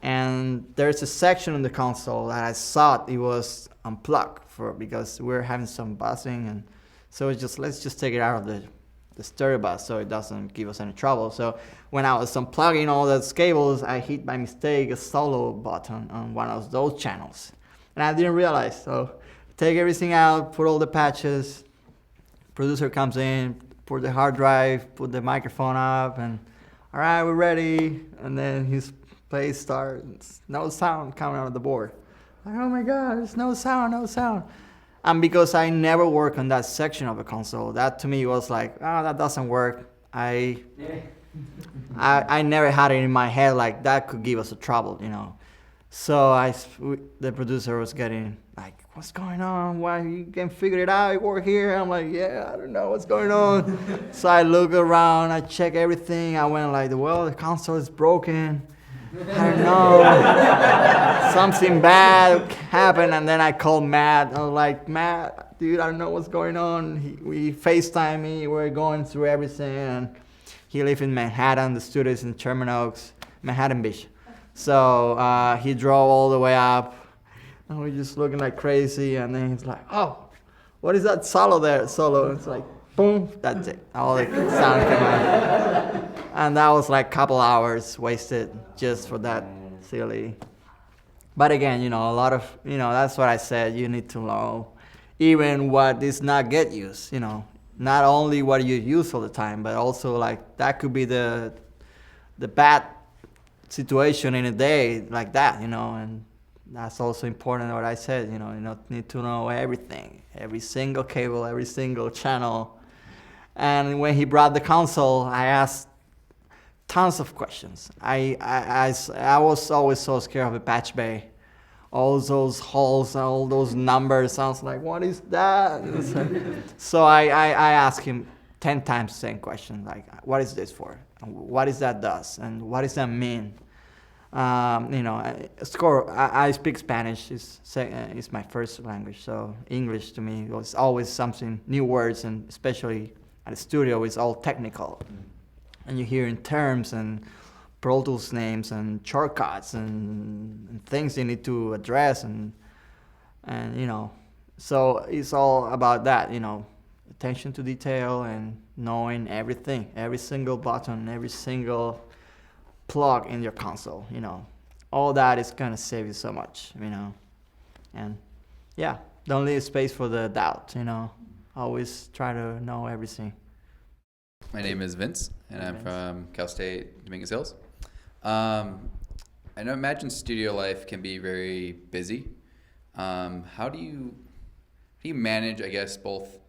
And there's a section on the console that I thought it was unplugged because we're having some buzzing, and so let's just take it out of the stereo bus so it doesn't give us any trouble. So when I was unplugging all those cables, I hit by mistake a solo button on one of those channels, and I didn't realize. So take everything out, put all the patches. Producer comes in, put the hard drive, put the microphone up, and all right, we're ready. And then his play starts, no sound coming out of the board. Like, oh my God, there's no sound. And because I never work on that section of the console, that to me was like, oh, that doesn't work. I never had it in my head like that could give us a trouble, So the producer was getting like, what's going on? Why you can figure it out? You work here. I'm like, yeah, I don't know what's going on. So I look around, I check everything. I went like, well, the console is broken. I don't know. Something bad happened, and then I called Matt. I was like, Matt, dude, I don't know what's going on. We FaceTime me. We're going through everything. And he lives in Manhattan. The studio is in Sherman Oaks, Manhattan Beach. So he drove all the way up, and we're just looking like crazy. And then he's like, oh, what is that solo there? Solo. It's like, boom, that's it. All the sound came out. And that was like a couple hours wasted just for that silly. But again, a lot of, that's what I said. You need to know even what is not get used, not only what you use all the time, but also like that could be the bad situation in a day like that, and that's also important what I said, you need to know everything, every single cable, every single channel. And when he brought the console, I asked tons of questions. I was always so scared of a patch bay. All those holes, all those numbers. I was like, what is that? So I asked him 10 times the same question, like, what is this for? What is that does? And what does that mean? I speak Spanish. It's my first language, so English to me was always something, new words, and especially at the studio, it's all technical. And you hear in terms and Pro Tools names and shortcuts and things you need to address and so it's all about that, attention to detail and knowing everything, every single button, every single plug in your console, all that is gonna save you so much, and yeah, don't leave space for the doubt, always try to know everything. My name is Vince, and I'm from Cal State Dominguez Hills. I imagine studio life can be very busy. How do you manage, I guess, both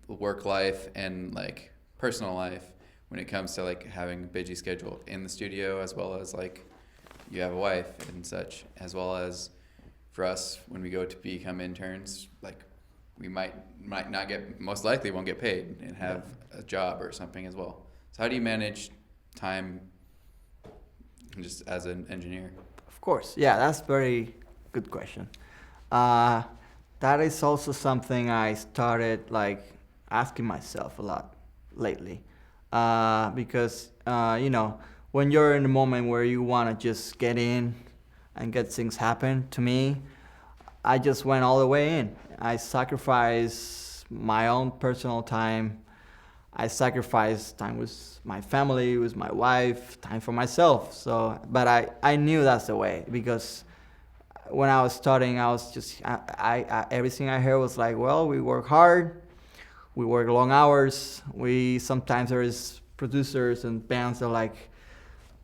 work life and like personal life when it comes to like having a busy schedule in the studio, as well as like you have a wife and such, as well as for us when we go to become interns, like we might not get, most likely won't get paid and have a job or something as well. So how do you manage time just as an engineer? Of course, yeah, that's very good question. That is also something I started like asking myself a lot lately, because when you're in a moment where you want to just get in and get things happen, to me, I just went all the way in. I sacrificed my own personal time. I sacrificed time with my family, with my wife, time for myself. So, but I knew that's the way, because when I was studying, I was just everything I heard was like, well, we work hard, we work long hours. We sometimes there is producers and bands that like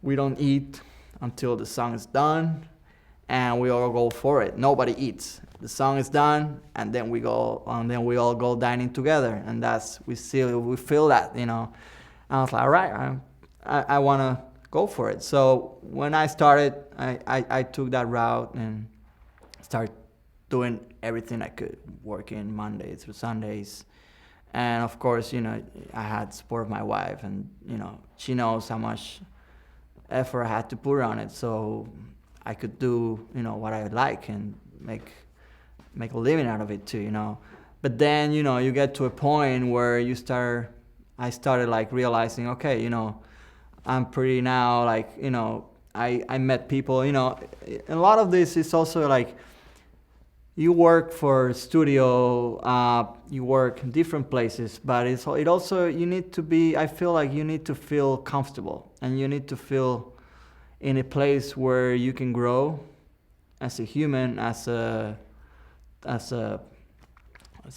we don't eat until the song is done, and we all go for it. Nobody eats. The song is done, and then we all go dining together, and we feel that, you know. And I was like, all right, I want to go for it. So when I started, I took that route and started doing everything I could, working Mondays through Sundays. And of course, you know, I had support of my wife, and you know, she knows how much effort I had to put on it, so I could do, you know, what I like and make a living out of it too, you know. But then, you know, you get to a point where I started like realizing, okay, you know, I'm pretty now like, you know, I met people, you know. A lot of this is also like, you work for studio, you work in different places, but it also, you need to be, I feel like you need to feel comfortable, and you need to feel in a place where you can grow as a human, as an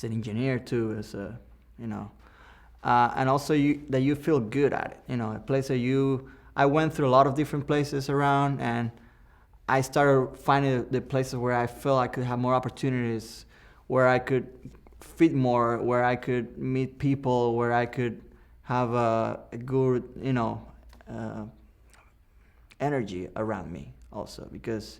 engineer too, you know, and also that you feel good at it, you know, a place that I went through a lot of different places around, and I started finding the places where I felt I could have more opportunities, where I could fit more, where I could meet people, where I could have a good, you know, energy around me also. Because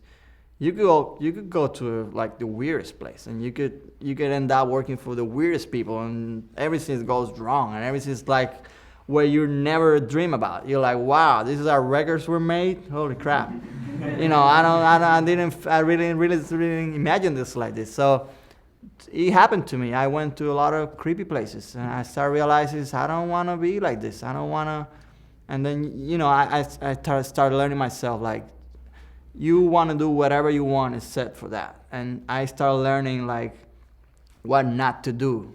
you could go to like the weirdest place, and you could end up working for the weirdest people, and everything goes wrong, and everything's like where you never dream about. You're like, wow, this is how records were made. Holy crap. You know, I really didn't imagine this like this. So it happened to me. I went to a lot of creepy places, and I started realizing I don't want to be like this. I don't want to. And then, you know, I started learning myself, like, you want to do whatever you want except for that. And I started learning like what not to do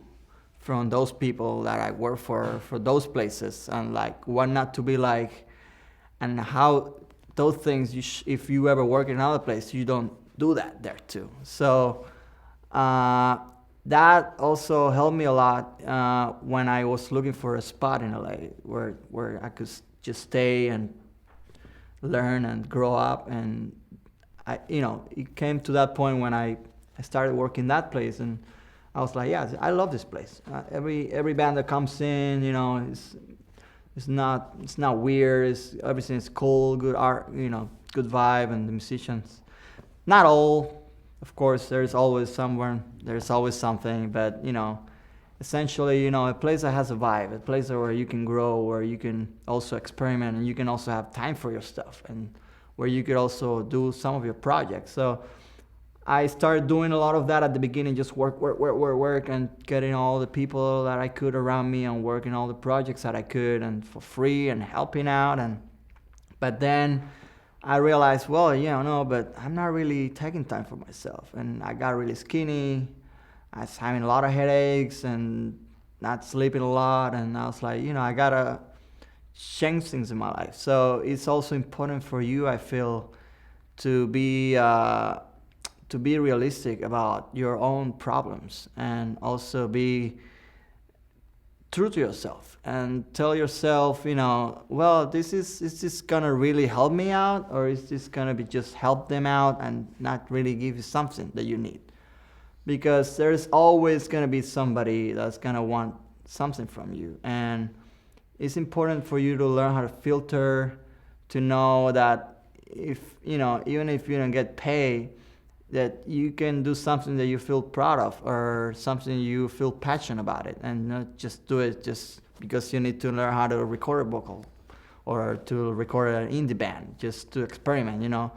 from those people that I work for those places, and like what not to be like, and how those things, if you ever work in another place, you don't do that there too. So that also helped me a lot when I was looking for a spot in LA where I could just stay and learn and grow up. And you know, it came to that point when I started working that place, and I was like, yeah, I love this place. Every band that comes in, you know, it's not weird. Everything is cool, good art, you know, good vibe, and the musicians. Not all, of course. There's always something, but you know, essentially, you know, a place that has a vibe, a place where you can grow, where you can also experiment, and you can also have time for your stuff, and where you could also do some of your projects. So I started doing a lot of that at the beginning, just work, and getting all the people that I could around me, and working all the projects that I could, and for free, and helping out. But then I realized, well, yeah, no, but I'm not really taking time for myself, and I got really skinny. I was having a lot of headaches and not sleeping a lot, and I was like, you know, I gotta change things in my life. So it's also important for you, I feel, to be realistic about your own problems, and also be true to yourself, and tell yourself, you know, well, is this gonna really help me out, or is this gonna be just help them out and not really give you something that you need? Because there's always gonna be somebody that's gonna want something from you, and it's important for you to learn how to filter, to know that if, you know, even if you don't get paid, that you can do something that you feel proud of, or something you feel passionate about it, and not just do it just because you need to learn how to record a vocal or to record an indie band, just to experiment, you know.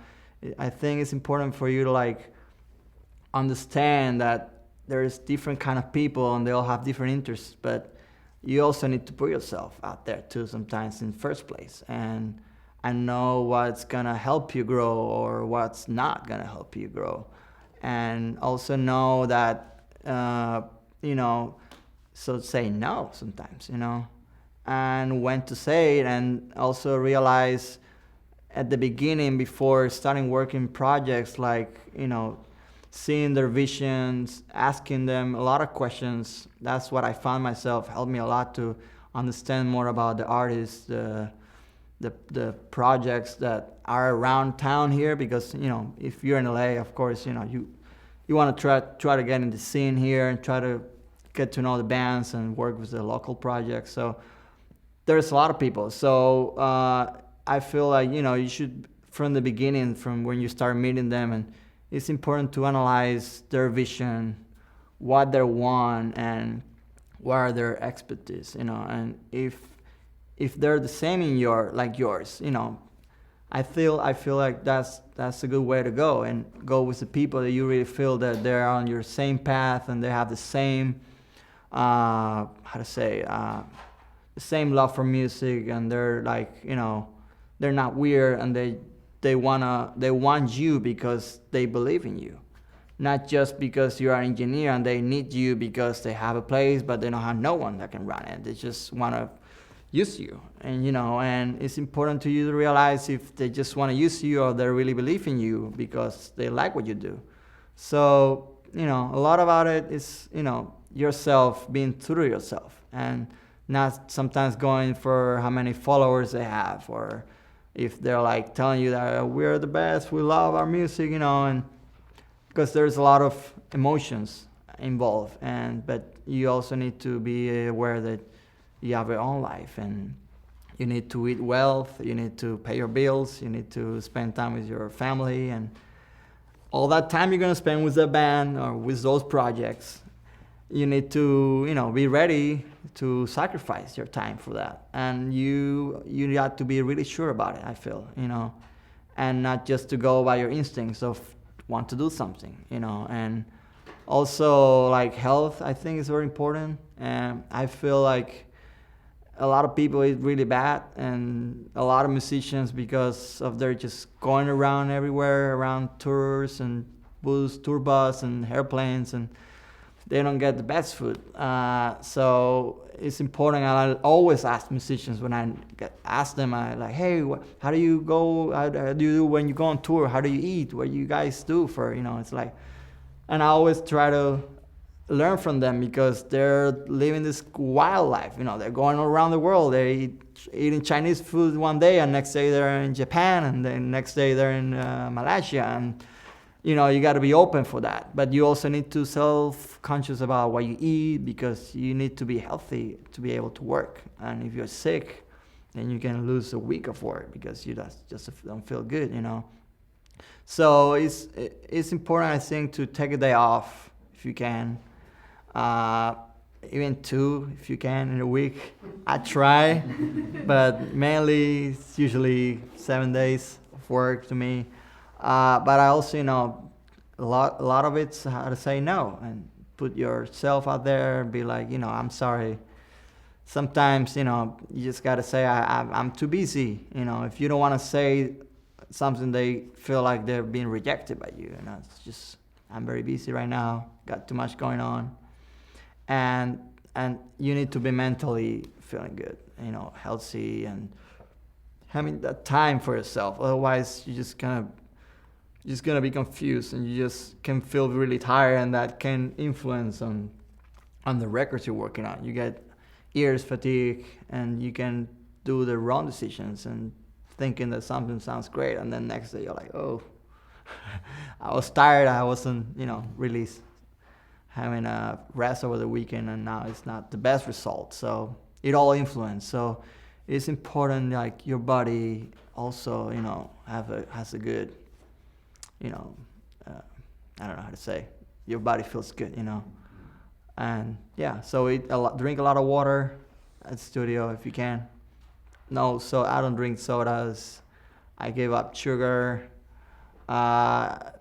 I think it's important for you to like understand that there's different kind of people, and they all have different interests, but you also need to put yourself out there too sometimes in the first place, and know what's gonna help you grow or what's not gonna help you grow, and also know that you know, so say no sometimes, you know, and when to say it, and also realize at the beginning, before starting working projects, like, seeing their visions, asking them a lot of questions. That's what I found myself helped me a lot to understand more about the artists, the projects that are around town here. Because if you're in LA, of course, you want to try to get in the scene here and try to get to know the bands and work with the local projects. So there's a lot of people. So I feel like you should, from the beginning, from when you start meeting them, and it's important to analyze their vision, what they want, and what are their expertise. And if they're the same in yours, I feel like that's a good way to go, and go with the people that you really feel that they're on your same path and they have the same the same love for music, and they're like, they're not weird, and they want you because they believe in you, not just because you're an engineer and they need you because they have a place but they don't have no one that can run it. They just want to use you, and and it's important to you to realize if they just want to use you or they really believe in you because they like what you do. So a lot about it is yourself, being true to yourself, and not sometimes going for how many followers they have, or if they're like telling you that we're the best, we love our music, and because there's a lot of emotions involved, but you also need to be aware that you have your own life, and you need to eat well, you need to pay your bills, you need to spend time with your family, and all that time you're going to spend with the band or with those projects, you need to be ready to sacrifice your time for that. And you have to be really sure about it, I feel, and not just to go by your instincts of want to do something, and also like health, I think, is very important. And I feel like a lot of people is really bad, and a lot of musicians, because of their just going around everywhere, around tours and tour bus and airplanes, and they don't get the best food. So it's important. I always ask musicians when I ask them, I like, hey, how do you go? How do you do when you go on tour? How do you eat? What do you guys do for? It's like, and I always try to learn from them, because they're living this wild life. They're going around the world. They're eating Chinese food one day, and next day they're in Japan, and then next day they're in Malaysia, and you got to be open for that. But you also need to self-conscious about what you eat, because you need to be healthy to be able to work. And if you're sick, then you can lose a week of work because you just don't feel good. So it's important, I think, to take a day off if you can. Even 2 if you can in a week. I try, but mainly it's usually 7 days of work to me. But I also, a lot of it's how to say no and put yourself out there and be like, I'm sorry. Sometimes, you just got to say, I'm too busy. If you don't want to say something, they feel like they're being rejected by you. It's just, I'm very busy right now, got too much going on. And you need to be mentally feeling good, healthy, and having that time for yourself. Otherwise, you're just gonna be confused, and you just can feel really tired, and that can influence on the records you're working on. You get ears fatigue, and you can do the wrong decisions and thinking that something sounds great, and then next day you're like, oh, I was tired, I wasn't, really having a rest over the weekend, and now it's not the best result. So it all influences. So it's important, like, your body also, has a good, I don't know how to say, your body feels good, And yeah, so drink a lot of water at the studio if you can. No, so I don't drink sodas. I gave up sugar. I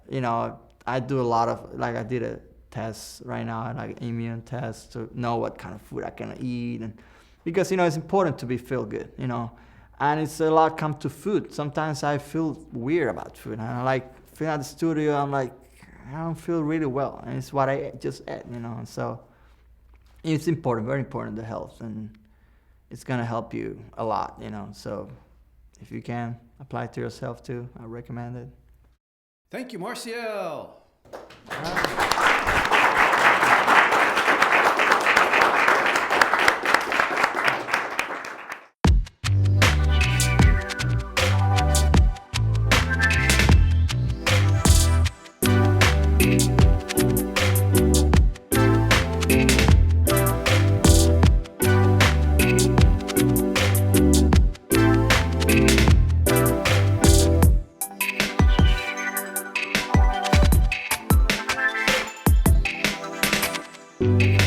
do a lot of, like, I did a test right now, like immune test, to know what kind of food I can eat, and because it's important to feel good, and it's a lot come to food. Sometimes I feel weird about food, and I like feeling at the studio, I'm like, I don't feel really well, and it's what I just ate, so it's important, very important, the health, and it's gonna help you a lot, so if you can, apply it to yourself too. I recommend it. Thank you, Marciel. Thank you.